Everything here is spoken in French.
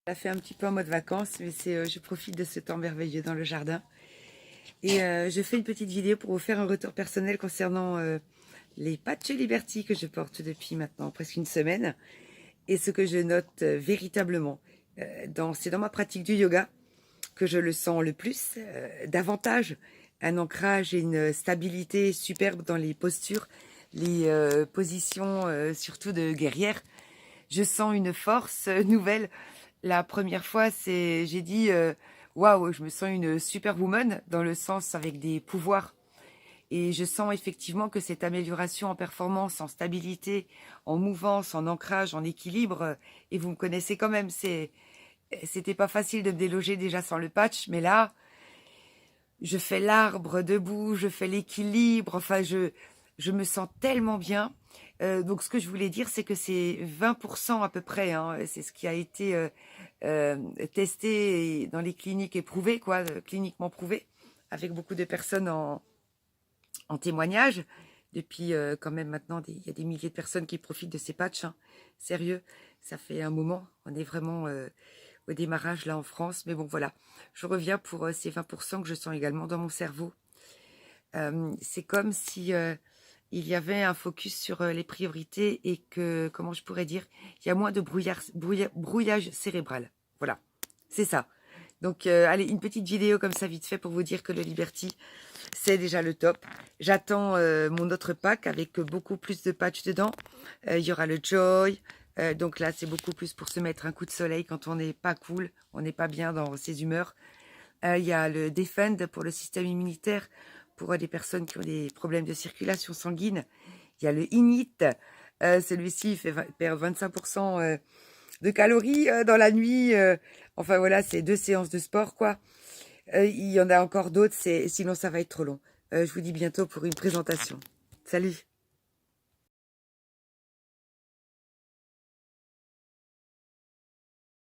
Ça fait un petit peu en mode vacances, mais je profite de ce temps merveilleux dans le jardin. Et je fais une petite vidéo pour vous faire un retour personnel concernant les patchs Liberty que je porte depuis maintenant presque une semaine. Et ce que je note véritablement, c'est dans ma pratique du yoga que je le sens le plus, davantage un ancrage et une stabilité superbe dans les postures, les positions surtout de guerrière. Je sens une force nouvelle. La première fois, j'ai dit waouh, je me sens une superwoman dans le sens avec des pouvoirs. Et je sens effectivement que cette amélioration en performance, en stabilité, en mouvance, en ancrage, en équilibre, et vous me connaissez quand même, c'était pas facile de me déloger déjà sans le patch, mais là, je fais l'arbre debout, je fais l'équilibre, enfin je me sens tellement bien. Donc ce que je voulais dire, c'est que c'est 20% à peu près, hein, c'est ce qui a été testé dans les cliniques et prouvé, quoi, cliniquement prouvé, avec beaucoup de personnes en témoignage. Depuis quand même maintenant, il y a des milliers de personnes qui profitent de ces patchs, hein. Sérieux, ça fait un moment, on est vraiment au démarrage là en France, mais bon voilà, je reviens pour ces 20% que je sens également dans mon cerveau. C'est comme si il y avait un focus sur les priorités et que, comment je pourrais dire, il y a moins de brouillage cérébral. Voilà, c'est ça. Donc, allez, une petite vidéo comme ça vite fait pour vous dire que le Liberty, c'est déjà le top. J'attends mon autre pack avec beaucoup plus de patchs dedans. Il y aura le Joy. Donc là, c'est beaucoup plus pour se mettre un coup de soleil quand on n'est pas cool, on n'est pas bien dans ses humeurs. Il y a le Defend pour le système immunitaire, pour des personnes qui ont des problèmes de circulation sanguine. Il y a le Init. Celui-ci, il fait perdre 25% de calories dans la nuit. Enfin voilà, c'est 2 séances de sport, quoi. Il y en a encore d'autres, sinon ça va être trop long. Je vous dis bientôt pour une présentation. Salut!